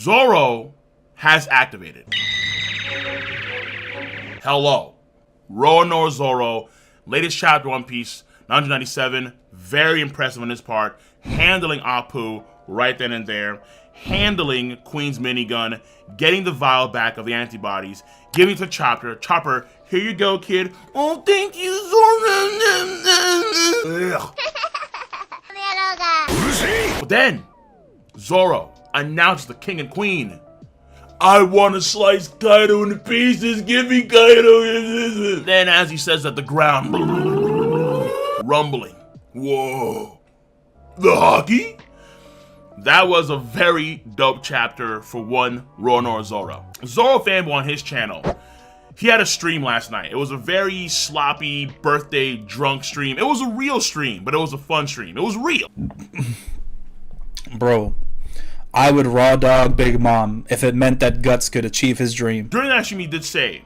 Zoro has activated. Hello. Roanoke Zoro, latest chapter One Piece, 997. Very impressive on this part. Handling Appu right then and there. Handling Queen's minigun. Getting the vial back of the antibodies. Giving it to Chopper. Chopper, here you go, kid. Oh, thank you, Zoro. But then, Zoro announces the king and queen. I want to slice Kaido into pieces. Give me Kaido. Then as he says that, the ground rumbling. Whoa. The hockey? That was a very dope chapter for one Roanoke Zoro. ZoroFanBoy on his channel. He had a stream last night. It was a very sloppy birthday drunk stream. It was a real stream, but it was a fun stream. It was real. Bro, I would raw dog Big Mom if it meant that Guts could achieve his dream. During that stream, he did say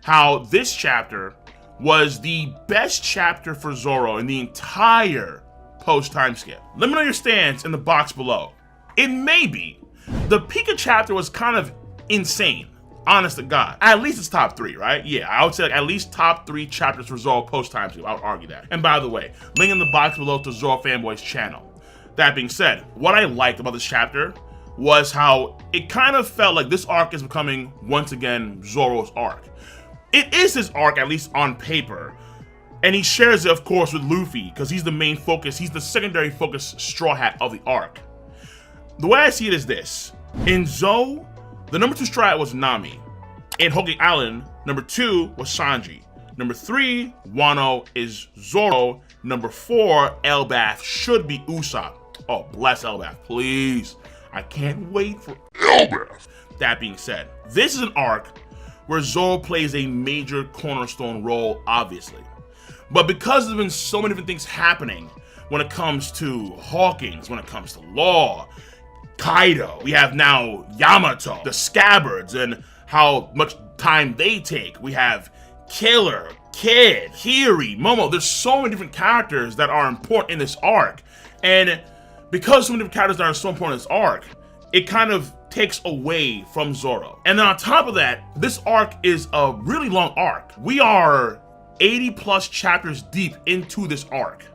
how this chapter was the best chapter for Zoro in the entire post-time skip. Let me know your stance in the box below. It may be. The Pika chapter was kind of insane. Honest to God. At least it's top 3, right? Yeah, I would say like at least top 3 chapters for Zoro post-time skip. I would argue that. And by the way, link in the box below to ZoroFanBoy's channel. That being said, what I liked about this chapter was how it kind of felt like this arc is becoming, once again, Zoro's arc. It is his arc, at least on paper. And he shares it, of course, with Luffy, because he's the main focus. He's the secondary focus straw hat of the arc. The way I see it is this. In Zou, the number 2 straw hat was Nami. In Whole Cake Island, number 2 was Sanji. Number 3, Wano, is Zoro. Number 4, Elbaf, should be Usopp. Oh, bless Elbaf, please. I can't wait for Elbaf. That being said, this is an arc where Zoro plays a major cornerstone role, obviously. But because there's been so many different things happening when it comes to Hawkins, when it comes to Law, Kaido, we have now Yamato, the Scabbards, and how much time they take. We have Killer, Kid, Hiri, Momo. There's so many different characters that are important in this arc. And because so many different characters that are so important in this arc, it kind of takes away from Zoro. And then on top of that, this arc is a really long arc. We are 80+ chapters deep into this arc.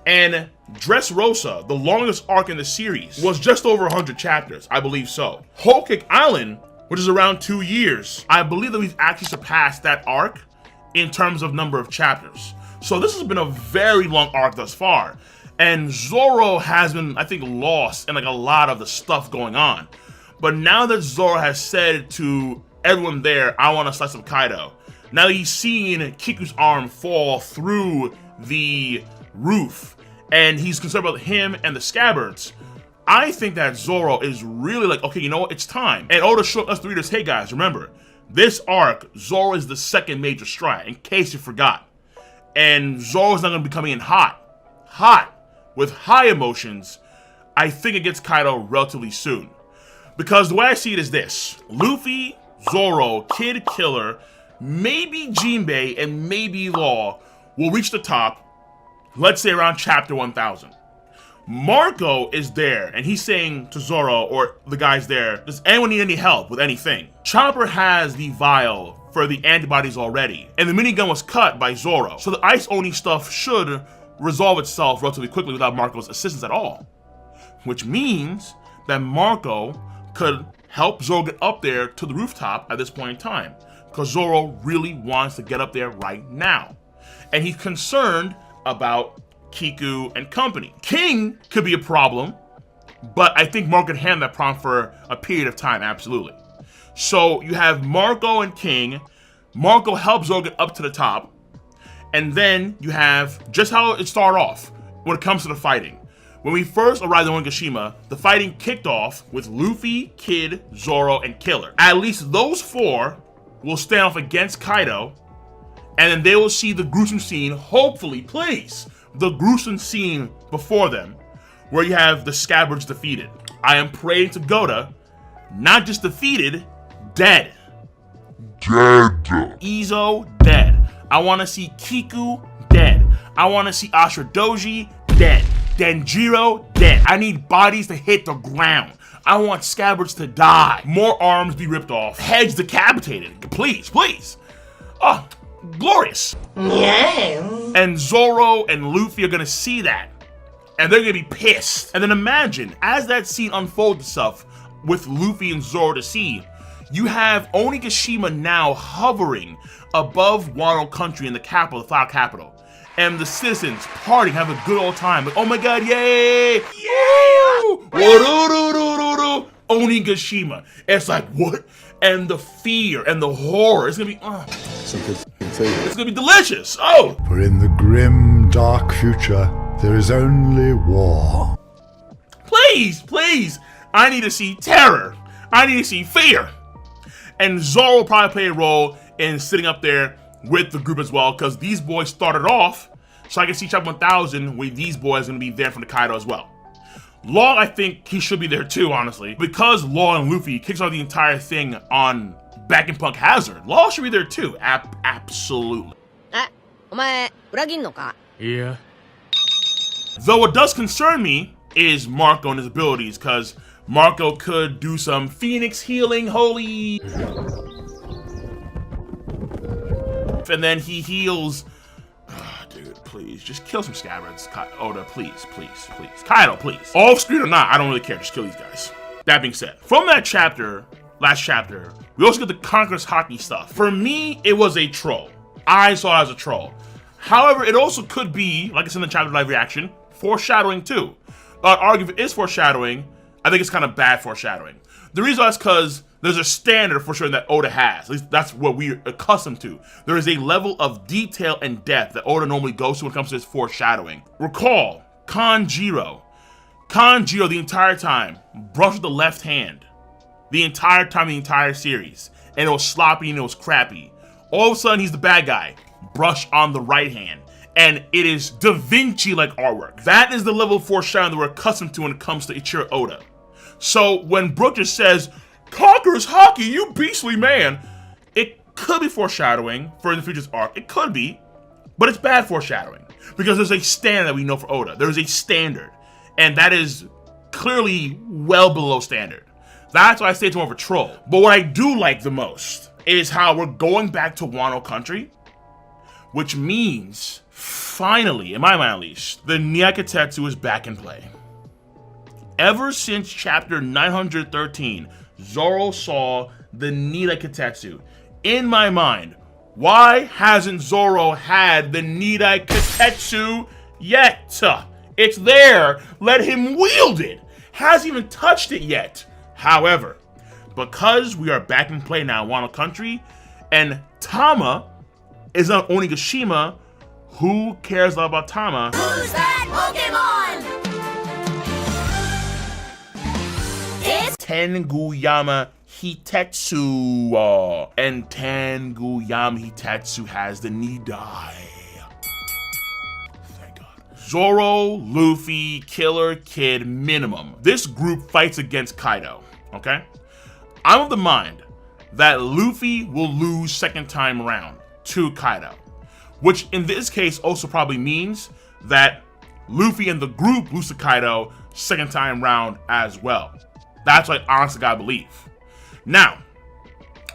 And Dressrosa, the longest arc in the series, was just over 100 chapters, I believe so. Whole Cake Island, which is around 2 years, I believe that we've actually surpassed that arc in terms of number of chapters. So this has been a very long arc thus far. And Zoro has been, I think, lost in like a lot of the stuff going on. But now that Zoro has said to everyone there, I want a slice of Kaido, now that he's seen Kiku's arm fall through the roof, and he's concerned about him and the Scabbards, I think that Zoro is really like, okay, you know what, it's time. And Oda showed us the readers, hey guys, remember, this arc, Zoro is the second major strike, in case you forgot. And Zoro's not going to be coming in hot, with high emotions. I think it gets Kaido relatively soon. Because the way I see it is this. Luffy, Zoro, Kid, Killer, maybe Jinbei, and maybe Law will reach the top, let's say around chapter 1000. Marco is there, and he's saying to Zoro, or the guys there, does anyone need any help with anything? Chopper has the vial for the antibodies already, and the minigun was cut by Zoro, so the Ice Oni stuff should resolve itself relatively quickly without Marco's assistance at all. Which means that Marco could help Zoro get up there to the rooftop at this point in time, because Zoro really wants to get up there right now. And he's concerned about Kiku and company. King could be a problem, but I think Marco could handle that problem for a period of time, absolutely. So you have Marco and King. Marco helps Zoro get up to the top. And then you have just how it started off when it comes to the fighting. When we first arrived in Onigashima, the fighting kicked off with Luffy, Kid, Zoro, and Killer. At least those 4 will stand off against Kaido, and then they will see the gruesome scene, hopefully, please, the gruesome scene before them, where you have the Scabbards defeated. I am praying to Goda, not just defeated, dead. Izo, dead. I want to see Kiku, dead. I want to see Ashura Doji, dead. Denjiro, dead. I need bodies to hit the ground. I want scabbards to die. More arms be ripped off. Heads decapitated. Please, please. Oh, glorious. Yeah. And Zoro and Luffy are gonna see that. And they're gonna be pissed. And then imagine, as that scene unfolds itself with Luffy and Zoro to see, you have Onigashima now hovering above Wano Country in the capital, the Cloud Capital. And the citizens partying, have a good old time. Like, oh my god, yay! Yeah! Onigashima. It's like, what? And the fear and the horror. It's gonna be, it's gonna be delicious. Oh! For in the grim, dark future, there is only war. Please, please. I need to see terror. I need to see fear. And Zoro will probably play a role in sitting up there with the group as well, because these boys started off, so I can see chapter 1000 where these boys are going to be there from the Kaido as well. Law, I think he should be there too, honestly. Because Law and Luffy kicks off the entire thing on Back in Punk Hazard, Law should be there too. Absolutely. Yeah. Though what does concern me is Marco and his abilities, because Marco could do some Phoenix healing, holy... And then he heals... dude, please, just kill some scabbards. Oda, please, please, please. Kaido, please. Off screen or not, I don't really care. Just kill these guys. That being said, from that chapter, last chapter, we also get the Conqueror's Hockey stuff. For me, it was a troll. I saw it as a troll. However, it also could be, like I said in the chapter live reaction, foreshadowing too. I'd argue if it is foreshadowing, I think it's kind of bad foreshadowing. The reason is because there's a standard for sure that Oda has. At least that's what we're accustomed to. There is a level of detail and depth that Oda normally goes to when it comes to his foreshadowing. Recall, Kanjiro. Kanjiro, the entire time, brushed with the left hand. The entire time, the entire series. And it was sloppy and it was crappy. All of a sudden, he's the bad guy. Brush on the right hand. And it is Da Vinci-like artwork. That is the level of foreshadowing that we're accustomed to when it comes to Ichiro Oda. So when Brook just says, Conqueror's Hockey, you beastly man, it could be foreshadowing for the future's arc. It could be, but it's bad foreshadowing because there's a standard that we know for Oda. There's a standard, and that is clearly well below standard. That's why I say it's more of a troll. But what I do like the most is how we're going back to Wano Country, which means, finally, in my mind at least, the Nyakitetsu is back in play. Ever since chapter 913, Zoro saw the Nyakitetsu. In my mind, why hasn't Zoro had the Nyakitetsu yet? It's there. Let him wield it. Hasn't even touched it yet. However, because we are back in play now, Wano Country, and Tama is on Onigashima, who cares a lot about Tama? Who's that Pokemon? Tenguyama Hitetsu. And Tenguyama Hitetsu has the Nidai. Thank God. Zoro, Luffy, Killer, Kid, minimum. This group fights against Kaido, okay? I'm of the mind that Luffy will lose second time around to Kaido, which in this case also probably means that Luffy and the group lose to Kaido second time round as well. That's what I honestly gotta believe. Now,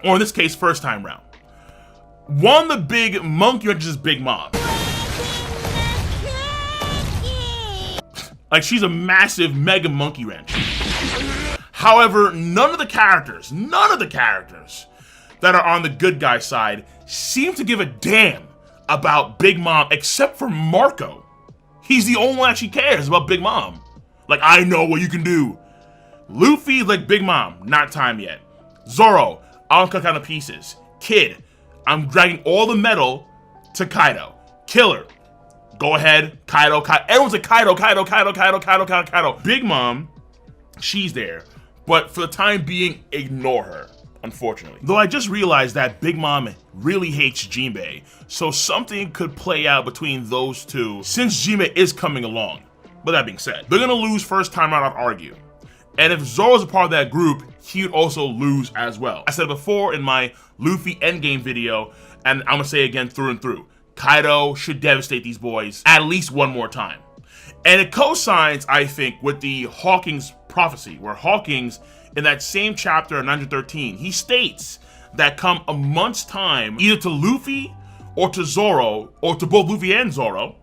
or in this case, first time round. One of the big monkey wrenches is Big Mom. Like, she's a massive mega monkey wrench. However, none of the characters that are on the good guy side seem to give a damn about Big Mom except for Marco. He's the only one that actually cares about Big Mom. Like, I know what you can do. Luffy, like Big Mom, not time yet. Zoro, I'll cut down the pieces. Kid, I'm dragging all the metal to Kaido. Killer, go ahead, Kaido. Everyone's like Kaido. Big Mom, she's there. But for the time being, ignore her, unfortunately. Though I just realized that Big Mom really hates Jinbei, so something could play out between those two since Jinbei is coming along. But that being said, they're gonna lose first time out, I'd argue. And if Zoro's a part of that group, he would also lose as well. I said before in my Luffy endgame video, and I'm gonna say again through and through, Kaido should devastate these boys at least one more time. And it coincides, I think, with the Hawkins prophecy, where Hawkins, in that same chapter in 913, he states that come a month's time, either to Luffy or to Zoro, or to both Luffy and Zoro,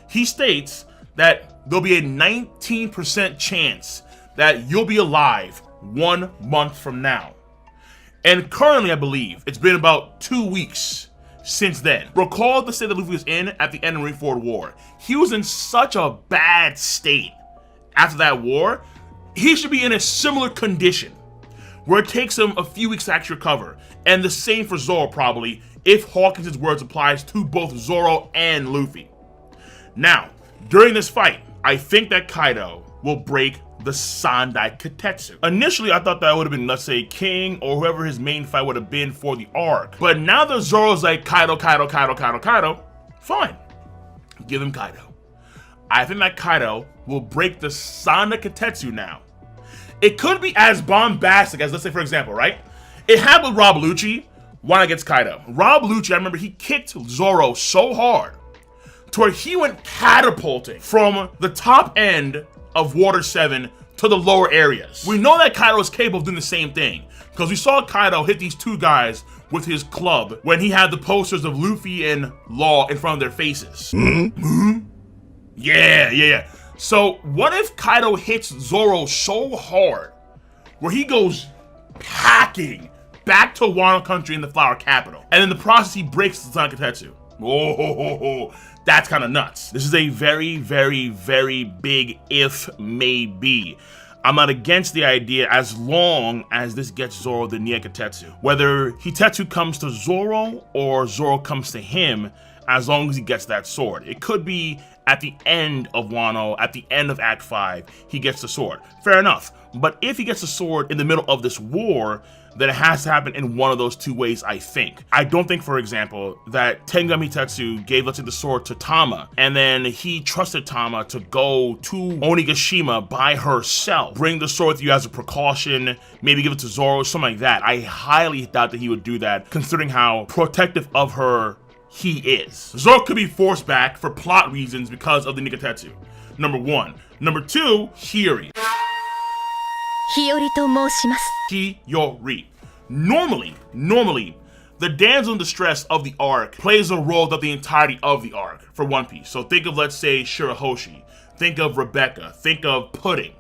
he states that there'll be a 19% chance that you'll be alive 1 month from now. And currently, I believe, it's been about 2 weeks since then. Recall the state that Luffy was in at the end of Marineford War. He was in such a bad state after that war. He should be in a similar condition, where it takes him a few weeks to actually recover. And the same for Zoro, probably, if Hawkins' words applies to both Zoro and Luffy. Now, during this fight, I think that Kaido will break the Sandai Katetsu. Initially, I thought that would have been, let's say, King or whoever his main fight would have been for the arc. But now that Zoro's like, Kaido, fine. Give him Kaido. I think that Kaido will break the Sandai Katetsu now. It could be as bombastic as, let's say, for example, right? It happened with Rob Lucci, one against Kaido. Rob Lucci, I remember he kicked Zoro so hard to where he went catapulting from the top end of Water 7 to the lower areas. We know that Kaido is capable of doing the same thing, because we saw Kaido hit these two guys with his club when he had the posters of Luffy and Law in front of their faces. Yeah. So what if Kaido hits Zoro so hard where he goes packing back to Wano Country in the Flower Capital, and in the process he breaks the Sandai Katetsu? Oh, that's kind of nuts. This is a very, very, very big if maybe. I'm not against the idea as long as this gets Zoro the Nyakitetsu. Whether Hitetsu comes to Zoro or Zoro comes to him, as long as he gets that sword. It could be at the end of Wano, at the end of Act 5, he gets the sword. Fair enough. But if he gets the sword in the middle of this war, then it has to happen in one of those two ways, I think. I don't think, for example, that Tengami Hitetsu gave, let's say, the sword to Tama, and then he trusted Tama to go to Onigashima by herself, bring the sword with you as a precaution, maybe give it to Zoro, something like that. I highly doubt that he would do that, considering how protective of her he is. Zoro could be forced back for plot reasons because of the Nyakitetsu. Number one. Number two, Hiyori. Hiyori. Normally, the damsel in distress of the arc plays a role throughout the entirety of the arc for One Piece. So think of, let's say, Shirahoshi. Think of Rebecca. Think of Pudding.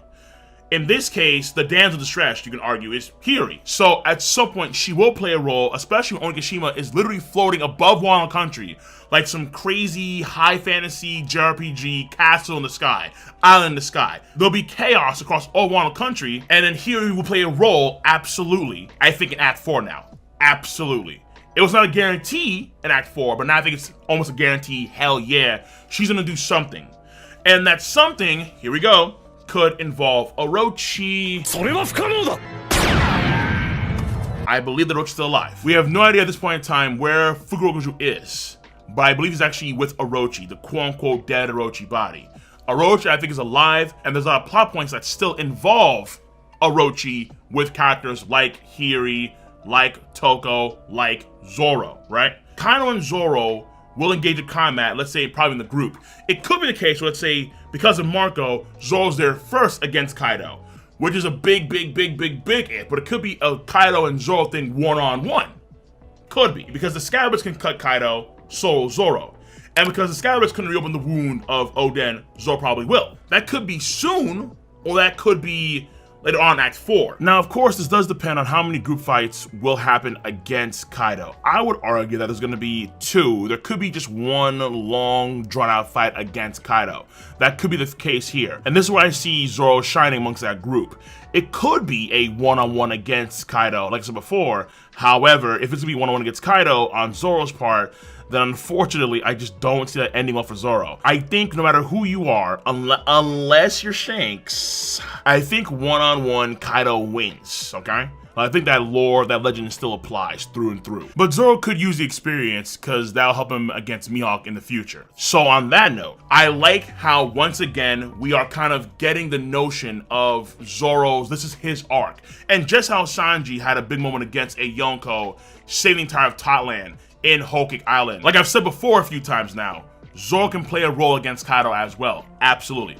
In this case, the damsel in distress, you can argue, is Hiyori. So at some point, she will play a role, especially when Onigashima is literally floating above Wano Country, like some crazy high fantasy JRPG castle in the sky, island in the sky. There'll be chaos across all Wano Country, and then Hiyori will play a role, absolutely. I think in Act 4 now. Absolutely. It was not a guarantee in Act 4, but now I think it's almost a guarantee, hell yeah, she's gonna do something. And that something, here we go, could involve Orochi. I believe that Orochi's still alive. We have no idea at this point in time where Fukurokuju is, but I believe he's actually with Orochi, the quote-unquote dead Orochi body. Orochi, I think, is alive, and there's a lot of plot points that still involve Orochi with characters like Hiyori, like Toko, like Zoro, right? Kaido and Zoro will engage in combat, let's say probably in the group. It could be the case where, let's say, because of Marco, Zoro's there first against Kaido, which is a big if, but it could be a Kaido and Zoro thing one-on-one. Could be, because the Scabbards can cut Kaido, so Zoro. And because the Scabbards couldn't reopen the wound of Oden, Zoro probably will. That could be soon, or that could be later on in Act 4. Now, of course, this does depend on how many group fights will happen against Kaido. I would argue that there's going to be two. There could be just one long, drawn-out fight against Kaido. That could be the case here. And this is where I see Zoro shining amongst that group. It could be a one-on-one against Kaido, like I said before. However, if it's going to be one-on-one against Kaido on Zoro's part, then unfortunately, I just don't see that ending well for Zoro. I think no matter who you are, unless you're Shanks, I think one-on-one Kaido wins, okay? I think that lore, that legend still applies through and through. But Zoro could use the experience because that'll help him against Mihawk in the future. So on that note, I like how once again, we are kind of getting the notion of Zoro's, this is his arc. And just how Sanji had a big moment against a Yonko, saving the entire of Totland in Whole Cake Island. Like I've said before a few times now, Zoro can play a role against Kaido as well. Absolutely.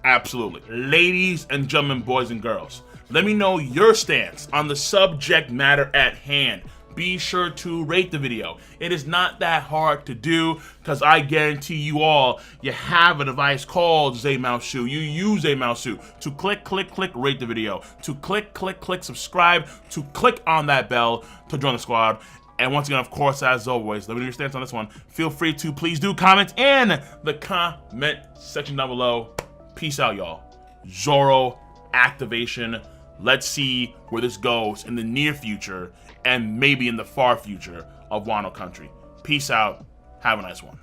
Absolutely. Ladies and gentlemen, boys and girls, let me know your stance on the subject matter at hand. Be sure to rate the video. It is not that hard to do because I guarantee you all, you have a device called ZMouseShoe. You use ZMouseShoe to click, rate the video, to click, subscribe, to click on that bell to join the squad. And once again, of course, as always, let me know your stance on this one. Feel free to please do comment in the comment section down below. Peace out, y'all. Zoro activation. Let's see where this goes in the near future and maybe in the far future of Wano Country. Peace out. Have a nice one.